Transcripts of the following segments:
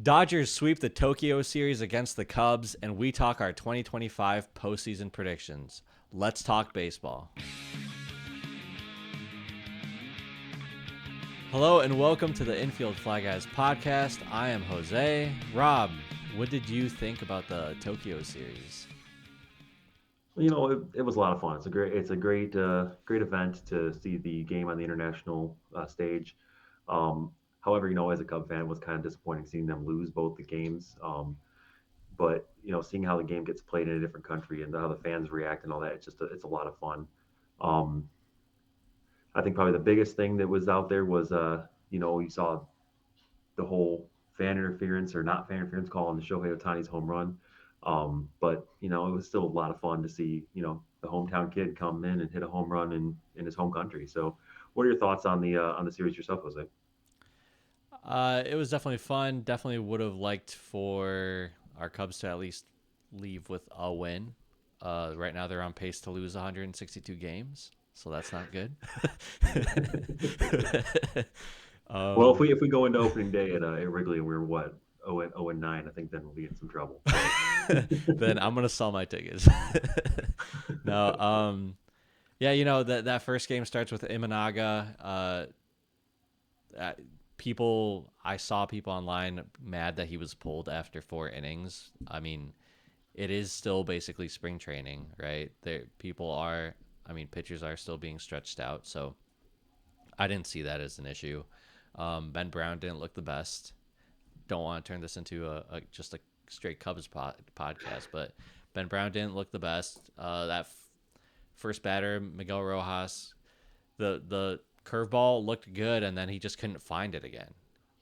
Dodgers sweep the Tokyo Series against the Cubs, and we talk our 2025 postseason predictions. Let's talk baseball. Hello, and welcome to the Infield Fly Guys podcast. I am Jose. Rob, what did you think about the Tokyo Series? It was a lot of fun. Great event to see the game on the international stage. However, as a Cub fan, it was kind of disappointing seeing them lose both the games. But seeing how the game gets played in a different country and how the fans react and all that, it's a lot of fun. Um, I think probably the biggest thing that was out there was you saw the whole fan interference or not fan interference call on the Shohei Ohtani's home run. But it was still a lot of fun to see the hometown kid come in and hit a home run in his home country. So, what are your thoughts on the series yourself, Jose? It was definitely fun. Definitely would have liked for our Cubs to at least leave with a win. Right now, they're on pace to lose 162 games, so that's not good. Well, if um, we go into opening day at Wrigley and we're what 0-9, I think then we'll be in some trouble. So, then I'm gonna sell my tickets. No, yeah, that first game starts with Imanaga. Uh, I saw people online mad that he was pulled after 4 innings. I mean, it is still basically spring training, right? Pitchers are still being stretched out, so I didn't see that as an issue. Ben Brown didn't look the best. Don't want to turn this into just a straight Cubs podcast, but Ben Brown didn't look the best. First batter, Miguel Rojas, the curveball looked good, and then he just couldn't find it again.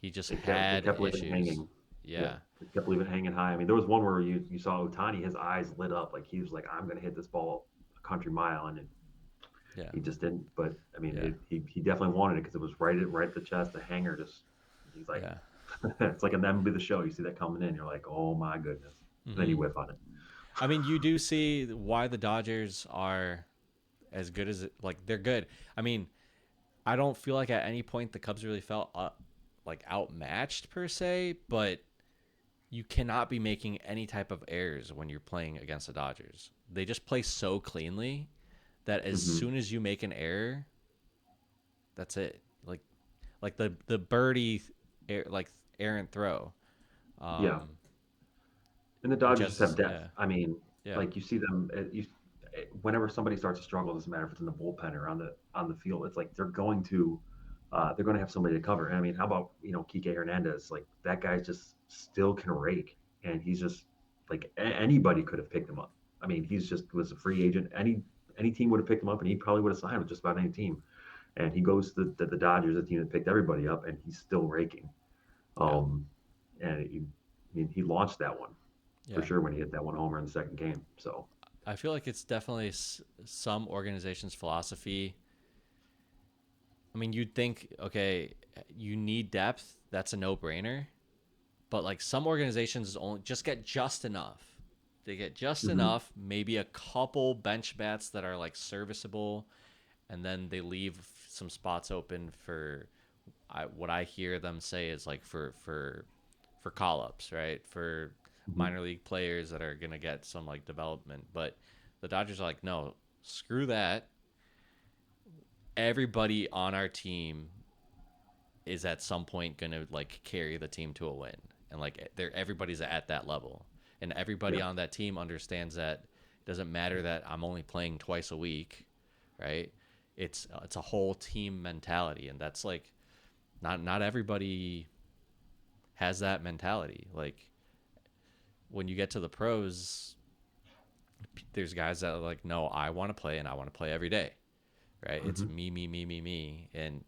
He just it had kept leaving issues. hanging. Yeah, Yeah, it kept leaving hanging high. I mean, there was one where you saw Otani, his eyes lit up like he was like, I'm going to hit this ball a country mile, and yeah, he just didn't. But I mean, yeah, he definitely wanted it because it was right at the chest. The hanger just he's like, yeah. it's like an MLB the Show. You see that coming in, you're like, oh my goodness. And then hmm you whiff on it. I mean, you do see why the Dodgers are as good as like they're good. I mean, I don't feel like at any point the Cubs really felt like outmatched per se, but you cannot be making any type of errors when you're playing against the Dodgers. They just play so cleanly that as Mm-hmm. soon as you make an error, that's it. Like the birdie, like errant throw, Yeah, um, and the which Dodgers just have has depth. I mean, yeah like you see them. Whenever somebody starts to struggle, it doesn't matter if it's in the bullpen or on the field. It's like they're going to have somebody to cover. And I mean, how about Kike Hernandez? Like that guy just still can rake, and he's just like anybody could have picked him up. I mean, he's just was a free agent. Any team would have picked him up, and he probably would have signed with just about any team. And he goes to the Dodgers, a team that picked everybody up, and he's still raking. yeah Um, and he launched that one for yeah. sure when he hit that one homer in the second game. So I feel like it's definitely some organization's philosophy. I mean, you'd think, okay, you need depth. That's a no-brainer. But like some organizations only just get just enough. They get just mm-hmm. enough, maybe a couple bench bats that are like serviceable, and then they leave some spots open for what I hear them say is like for call ups, right? For Mm-hmm. minor league players that are gonna get some like development. But the Dodgers are like, no, screw that. Everybody on our team is at some point gonna like carry the team to a win, and like everybody's at that level, and everybody Yeah. on that team understands that it doesn't matter that I'm only playing twice a week, right? It's a whole team mentality, and that's like not everybody has that mentality. Like when you get to the pros, there's guys that are like, no, I want to play and I want to play every day, right? It's Mm-hmm. me, and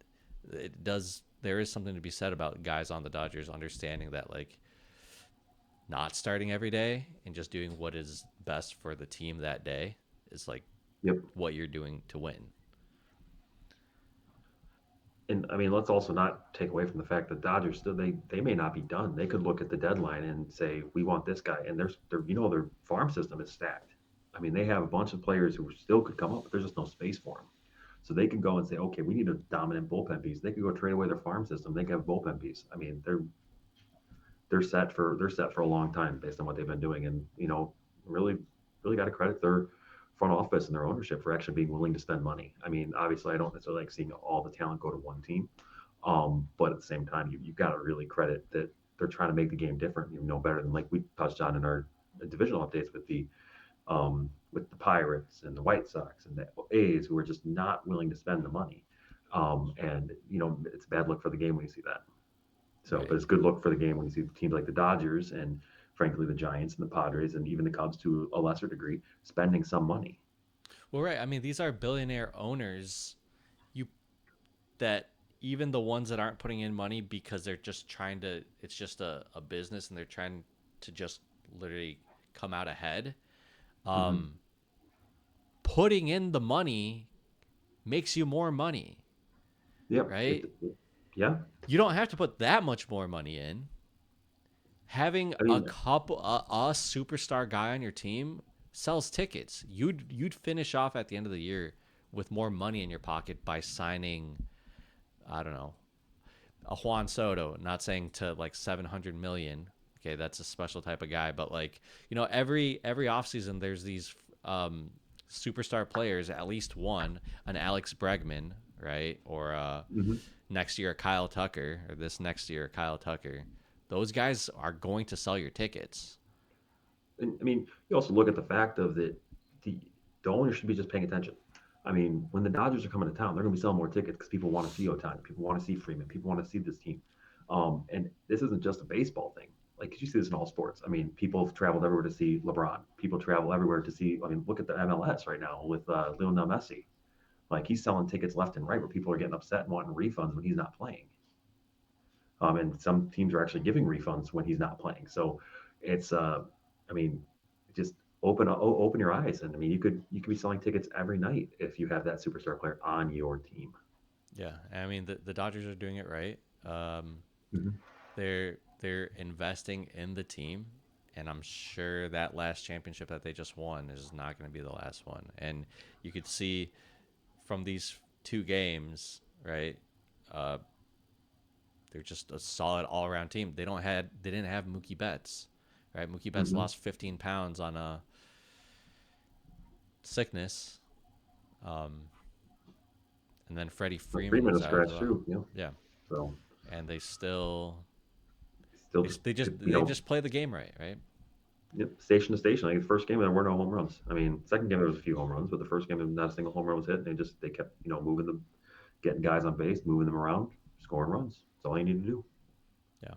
it does. There is something to be said about guys on the Dodgers understanding that like not starting every day and just doing what is best for the team that day is like Yep. what you're doing to win. And I mean, let's also not take away from the fact that Dodgers still they may not be done. They could look at the deadline and say we want this guy, and their farm system is stacked. I mean, they have a bunch of players who still could come up, but there's just no space for them. So they could go and say, okay, we need a dominant bullpen piece. They could go trade away their farm system. They could have a bullpen piece. I mean, they're set for a long time based on what they've been doing, and really really got to credit their front office and their ownership for actually being willing to spend money. I mean, obviously, I don't necessarily like seeing all the talent go to one team, but at the same time, you've got to really credit that they're trying to make the game different. Better than like we touched on in our divisional updates with the Pirates and the White Sox and the A's, who are just not willing to spend the money. And it's a bad look for the game when you see that. So, but Right. it's good look for the game when you see teams like the Dodgers and frankly the Giants and the Padres and even the Cubs to a lesser degree spending some money. Well, right. I mean, these are billionaire owners. You that even the ones that aren't putting in money because they're just trying to. It's just a business, and they're trying to just literally come out ahead. Mm-hmm. Um, Putting in the money makes you more money, Yep. right? Yeah. You don't have to put that much more money in. Having I a mean, couple a superstar guy on your team sells tickets. You'd finish off at the end of the year with more money in your pocket by signing, I don't know, a Juan Soto. Not saying to like 700 million. Okay, that's a special type of guy, but like, every offseason there's these um superstar players, at least one, an Alex Bregman, right? Or mm-hmm. next year Kyle Tucker, or this next year Kyle Tucker. Those guys are going to sell your tickets. And I mean, you also look at the fact of that the the owner should be just paying attention. I mean, when the Dodgers are coming to town, they're going to be selling more tickets because people want to see Ohtani, people want to see Freeman, people want to see this team. And this isn't just a baseball thing. Like you see this in all sports. I mean, people have traveled everywhere to see LeBron. People travel everywhere to see. I mean, look at the MLS right now with Lionel Messi. Like he's selling tickets left and right, where people are getting upset and wanting refunds when he's not playing. And some teams are actually giving refunds when he's not playing. So it's, I mean, just open your eyes, and I mean, you could be selling tickets every night if you have that superstar player on your team. Yeah, I mean the Dodgers are doing it right. Um, Mm-hmm. they're investing in the team, and I'm sure that last championship that they just won is not going to be the last one. And you could see from these two games, right? Uh, they're just a solid all around team. They didn't have Mookie Betts, right? Mookie Betts Mm-hmm. lost 15 pounds on a sickness, um, and then Freddie Well, Freeman Freeman was is out as scratched well. too. Yeah. Yeah, So and they still still just they just play the game right, right? yep, station to station. Like the first game there were no home runs. I mean, second game there was a few home runs, but the first game not a single home run was hit. And they kept moving them, getting guys on base, moving them around, scoring runs. That's all you need to do. Yeah,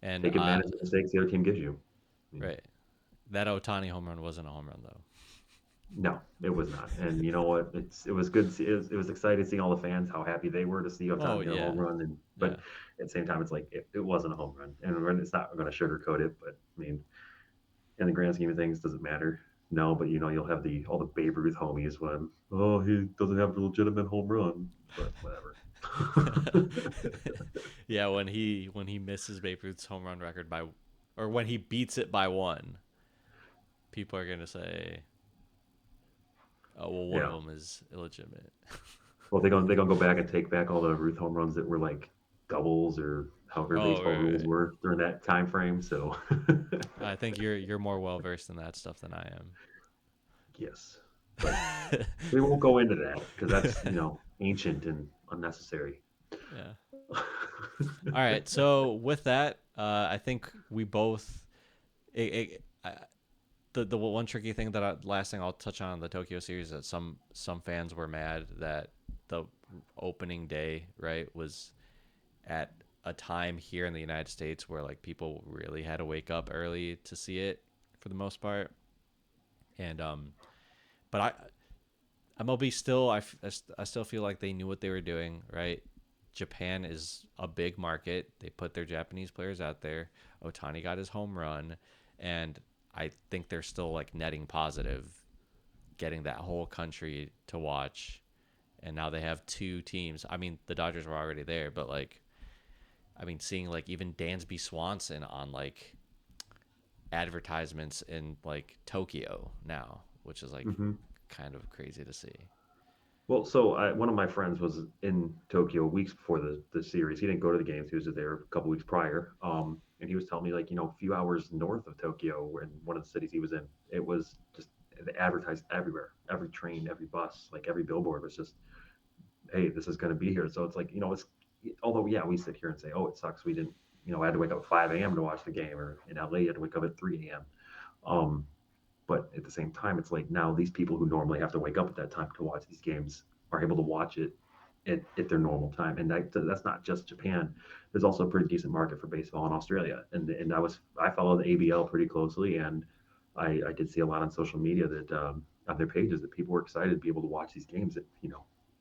and Take advantage of the mistakes the other team gives you. I mean, right, that Otani home run wasn't a home run though. no, it was not. And you know what? It was good. It was exciting seeing all the fans how happy they were to see Oh Ohtani hit a yeah, home run. And but yeah, at the same time, it's like it wasn't a home run, and it's not going to sugarcoat it. But I mean, in the grand scheme of things, does it matter? No, but you'll have the all the Babe Ruth homies when he doesn't have a legitimate home run, but whatever. yeah. When he misses Babe Ruth's home run record by, or when he beats it by one, people are gonna say, "Oh well, one of Yeah. them is illegitimate." Well, they're gonna go back and take back all the Ruth home runs that were like doubles or however Oh baseball right, rules right. were during that time frame. So I think you're more well versed in that stuff than I yes, but am. we won't go into that because that's ancient and unnecessary. Yeah. All right. So with that, I think we both. The one tricky thing last thing I'll touch on the Tokyo series, that some fans were mad that the opening day, right, was at a time here in the United States where like people really had to wake up early to see it for the most part. And but MLB still, I still feel like they knew what they were doing, right? Japan is a big market. They put their Japanese players out there. Otani got his home run, and I think they're still like netting positive, getting that whole country to watch. And now they have two teams. I mean, the Dodgers were already there, but like, I mean, seeing like even Dansby Swanson on like advertisements in like Tokyo now, which is like hmm kind of crazy to see. Well, so one of my friends was in Tokyo weeks before the series. He didn't go to the games; he was there a couple weeks prior. And he was telling me, like, a few hours north of Tokyo, in one of the cities he was in, it was just advertised everywhere. Every train, every bus, like every billboard was just, "Hey, this is going to be here." So it's like, it's although yeah, we sit here and say, "Oh, it sucks. We didn't, I had to wake up at 5 a.m. to watch the game," or in LA, you had to wake up at 3 a.m. Um, but at the same time, it's like now these people who normally have to wake up at that time to watch these games are able to watch it at their normal time. And that's not just Japan. There's also a pretty decent market for baseball in Australia. And I follow the ABL pretty closely, and I did see a lot on social media that on their pages that people were excited to be able to watch these games at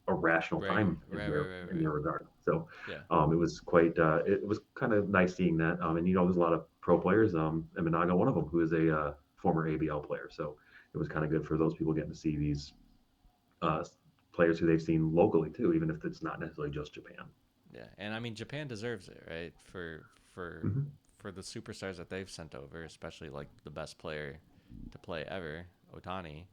a rational Right, time right, right, right, in right. their regard. So Yeah. it was kind of nice seeing that. And there's a lot of pro players. Eminaga, one of them, who is a former ABL player. So it was kind of good for those people getting to see these uh, players who they've seen locally too, even if it's not necessarily just Japan. Yeah, and I mean Japan deserves it, right? For Mm-hmm. for the superstars that they've sent over, especially like the best player to play ever, Otani.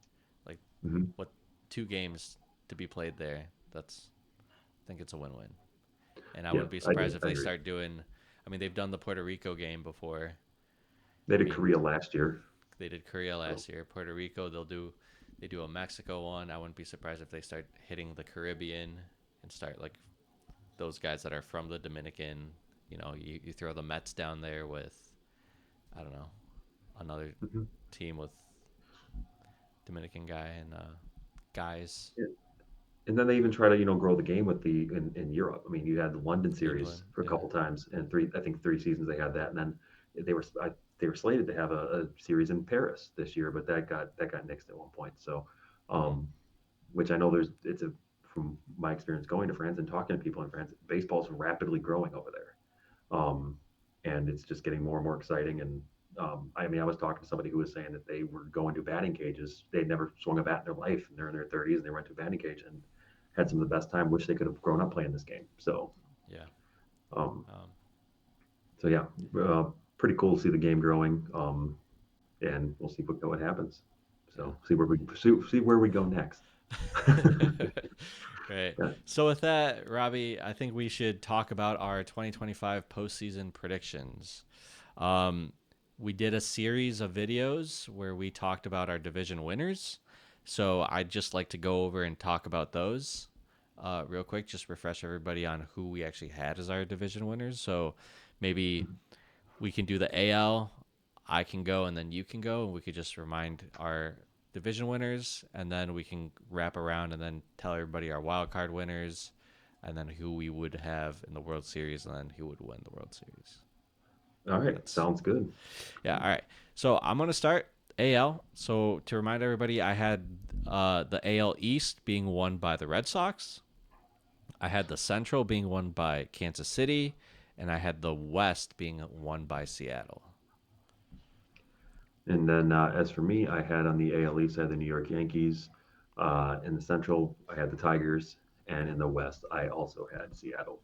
Like Mm-hmm. what 2 games to be played there? That's I think it's a win-win. And I Yeah, wouldn't be I do. surprised if I they agree. start doing. I mean, they've done the Puerto Rico game before. They I did mean, Korea last year. they did Korea So last year. Puerto Rico, they do a Mexico one. I wouldn't be surprised if they start hitting the Caribbean and start like those guys that are from the Dominican. You throw the Mets down there with I don't know another mm-hmm. team with Dominican guy and guys Yeah. And then they even try to grow the game with in Europe. I mean, you had the London England. series for a Yeah, couple times, and I think 3 seasons they had that, and then they were slated to have a series in Paris this year, but that got nixed at one point. So, hmm. um, which I know it's a from my experience going to France and talking to people in France, baseball's rapidly growing over there. um, and it's just getting more and more exciting. And I mean, I was talking to somebody who was saying that they were going to batting cages. They'd never swung a bat in their life, and they're in their 30s, and they went to a batting cage and had some of the best time. Wish they could have grown up playing this game. Yeah. Um, Um, so yeah, pretty cool to see the game growing, and we'll see what happens. yeah. So see where we go next. Right. Yeah. So with that, Robbie, I think we should talk about our 2025 postseason predictions. Um, we did a series of videos where we talked about our division winners. So I'd just like to go over and talk about those real quick, just refresh everybody on who we actually had as our division winners. So maybe we can do the AL. I can go and then you can go, and we could just remind our division winners, and then we can wrap around and then tell everybody our wild card winners, and then who we would have in the World Series, and then who would win the World Series. All right, That's sounds good. yeah. All right. So I'm gonna start AL. So to remind everybody, I had the AL East being won by the Red Sox. I had the Central being won by Kansas City, and I had the West being won by Seattle. And then as for me, I had on the AL East, I had the New York Yankees. In the Central, I had the Tigers. And in the West, I also had Seattle.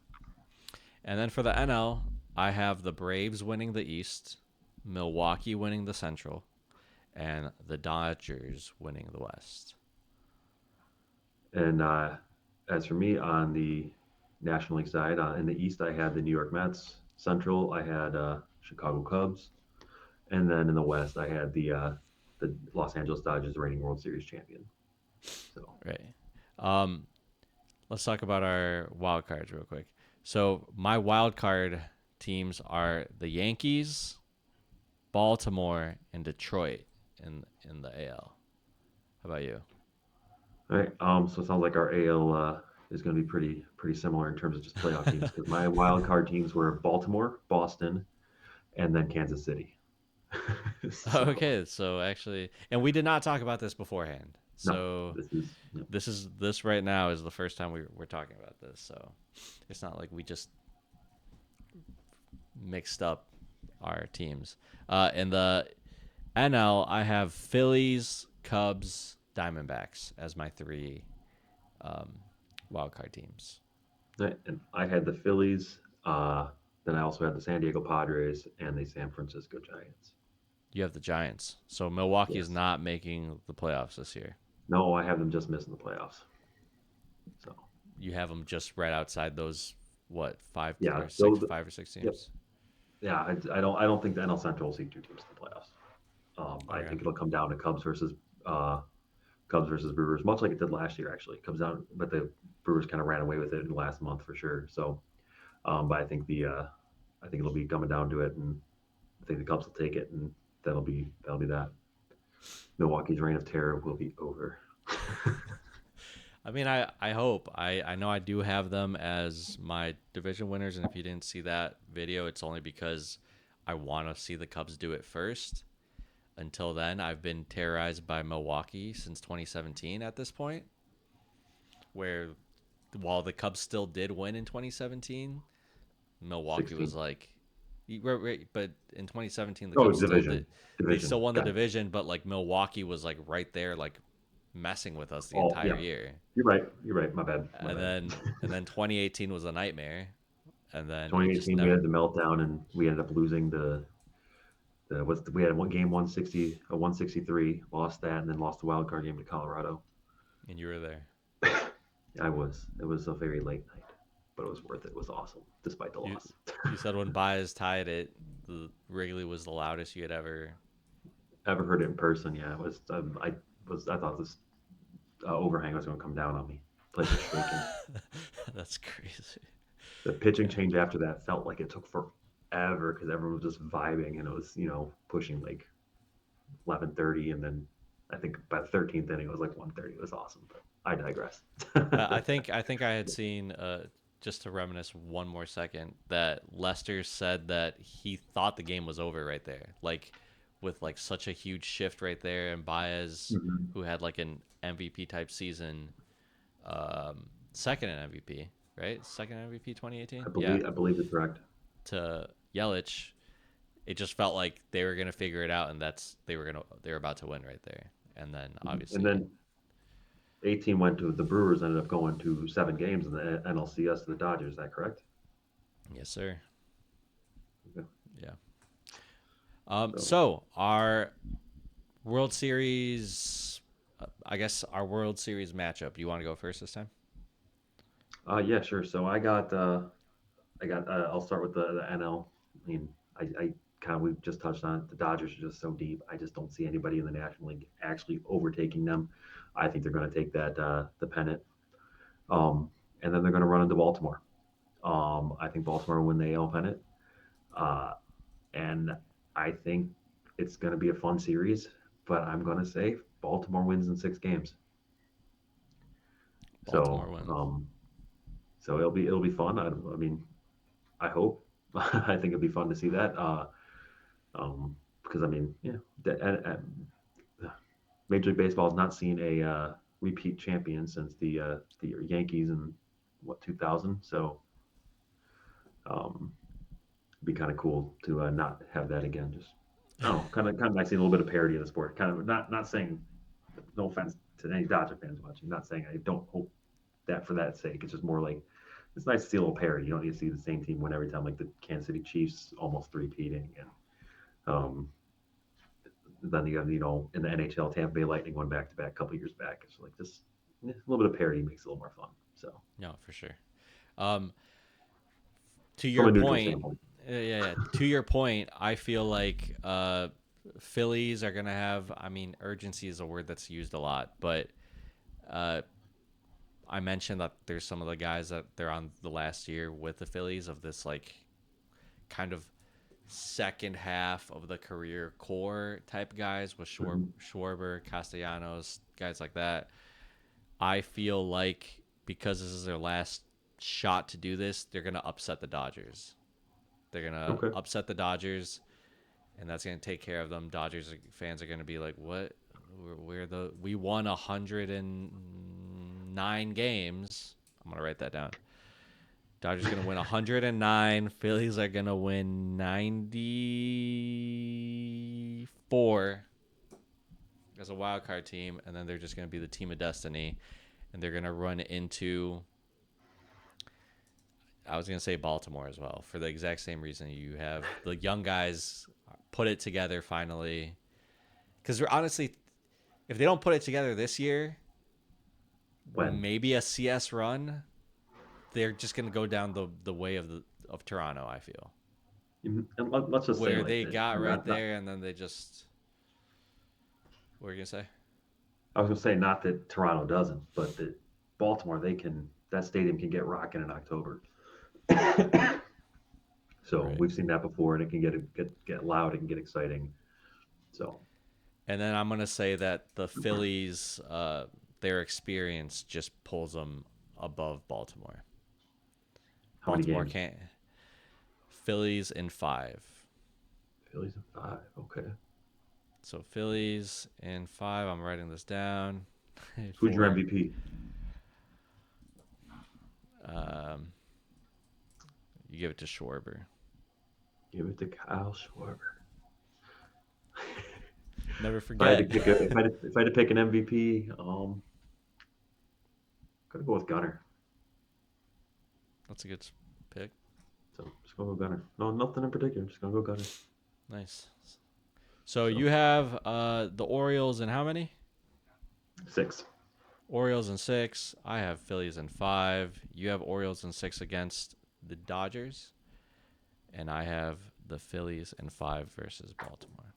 And then for the NL, I have the Braves winning the East, Milwaukee winning the Central, and the Dodgers winning the West. And as for me, on the National League side, in the East, I had the New York Mets. Central, I had Chicago Cubs. And then in the West, I had the Los Angeles Dodgers, reigning World Series champion. So, Right. Um, let's talk about our wild cards real quick. So my wild card teams are the Yankees, Baltimore, and Detroit in the AL. How about you? all right. So it sounds like our AL is going to be pretty similar in terms of just playoff teams because my wild card teams were Baltimore, Boston, and then Kansas City. So Okay, so actually, and we did not talk about this beforehand. no, So this is no. this right now is the first time we're talking about this. So it's not like we just mixed up our teams. In the NL, I have Phillies, Cubs, Diamondbacks as my three um, wild card teams. Right, and I had the Phillies. Then I also had the San Diego Padres and the San Francisco Giants. You have the Giants. So Milwaukee is Yes. not making the playoffs this year. No, I have them just missing the playoffs. So You have them just right outside those what yeah, five or six yep, teams. yeah. I don't think the NL Central will see two teams in the playoffs. I Okay. think it'll come down to uh, Cubs versus Brewers, much like it did last year. Actually, it comes down, but the Brewers kind of ran away with it in the last month for sure. So, but I think it'll be coming down to it, and I think the Cubs will take it, and that'll be that. Milwaukee's reign of terror will be over. I mean, I hope. I know I do have them as my division winners, and if you didn't see that video, it's only because I want to see the Cubs do it first. Until then, I've been terrorized by Milwaukee since 2017 at this point, where while the Cubs still did win in 2017, Milwaukee was 16. like, right, but in 2017 the Oh, Cubs still division, did. They division. still won the Got it. division, but like Milwaukee was like right there, like messing with us the Oh, entire yeah. year. You're right. You're right. My bad. My And bad. then 2018 was a nightmare, and then it just 2018, we never. had the meltdown, and we ended up losing we had one game 160 a 163, lost that, and then lost the wild card game to Colorado. And you were there. I was. It was a very late night, but it was worth it. It was awesome, despite the You loss. you said when Baez tied it, the Wrigley was the loudest you had ever. Ever heard it in person? Yeah, it was. I thought this overhang was going to come down on me. The place was shaking. That's crazy. The pitching Yeah. change after that felt like it took forever because everyone was just vibing, and it was pushing like 11:30, and then I think by the 13th inning it was like 1:30. It was awesome, but I digress. I think I had seen just to reminisce one more second that Lester said that he thought the game was over right there, like with like such a huge shift right there, and Baez, Mhm. who had like an MVP type season, second in MVP, right? Second MVP 2018, yeah, I believe you're correct. to Yelich. It just felt like they were gonna figure it out, and they were about to win right there, and then And obviously, then 18 went to the Brewers, ended up going to 7 games in the NLCS to the Dodgers. Is that correct? yes sir, Okay. yeah. So, So our World Series, I guess our World Series matchup. Do you want to go first this time? yeah, sure. So I got. I'll start with the NL. I mean, I kind of we just touched on it. The Dodgers are just so deep. I just don't see anybody in the National League actually overtaking them. I think they're going to take that the pennant, um, and then they're going to run into Baltimore. I think Baltimore will win the AL pennant, uh, and I think it's going to be a fun series. But I'm going to say Baltimore wins in 6 games. Baltimore So wins. it'll be fun. I mean, I hope. I think it'll be fun to see that. Because I mean, yeah, Major League Baseball has not seen a repeat champion since the Yankees in what 2000. So it'd be kind of cool to not have that again. Just I don't know, kind of like seeing a little bit of parity in the sport. Kind of not saying no offense to any Dodger fans watching. Not saying I don't hope that for that sake. It's just more like it's nice to see a little parity. You don't need to see the same team win every time, like the Kansas City Chiefs almost three-peating, and um, then you have in the NHL Tampa Bay Lightning won back to back a couple years back. It's like just a little bit of parity makes it a little more fun. So No, for sure. Um, to from your a neutral point, standpoint, yeah. To your point, I feel like Phillies are gonna have. I mean, urgency is a word that's used a lot, but uh, I mentioned that there's some of the guys that they're on the last year with the Phillies of this like kind of second half of the career core type guys with mm-hmm. Schwarber, Castellanos, guys like that. I feel like because this is their last shot to do this, they're going to upset the Dodgers. They're going to Okay, upset the Dodgers, and that's going to take care of them. Dodgers fans are going to be like, "What? We won 109 games." I'm going to write that down. Dodgers going to win 109. Phillies are going to win 94 as a wild card team, and then they're just going to be the team of destiny, and they're going to run into. I was going to say Baltimore as well for the exact same reason. You have the young guys put it together finally, because honestly, if they don't put it together this year, When? maybe a CS run. They're just gonna go down the way of Toronto. I feel And let's just say where like they this. got right Not, there and then they just. What are you gonna say? I was gonna say not that Toronto doesn't, but that Baltimore, they can, that stadium can get rocking in October. So Right. we've seen that before, and it can get loud, it can get exciting. So And then I'm gonna say that the Phillies, their experience just pulls them above Baltimore. how many Baltimore games? can't. Phillies in 5. Phillies in 5. Okay. So Phillies in 5. I'm writing this down. Who's your 4. MVP? Um, you give it to Schwarber. Give it to Kyle Schwarber. Never If I had to forget. pick if I had to pick an MVP, gotta go with Gunner. That's a good pick. So just gonna go Gunner. No, nothing in particular. Just gonna go Gunner. Nice. So So you have the Orioles in how many? 6. Orioles in 6. I have Phillies in 5. You have Orioles in 6 against the Dodgers. And I have the Phillies in 5 versus Baltimore.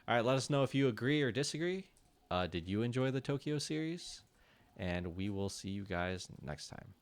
All right, let us know if you agree or disagree. Did you enjoy the Tokyo series? And we will see you guys next time.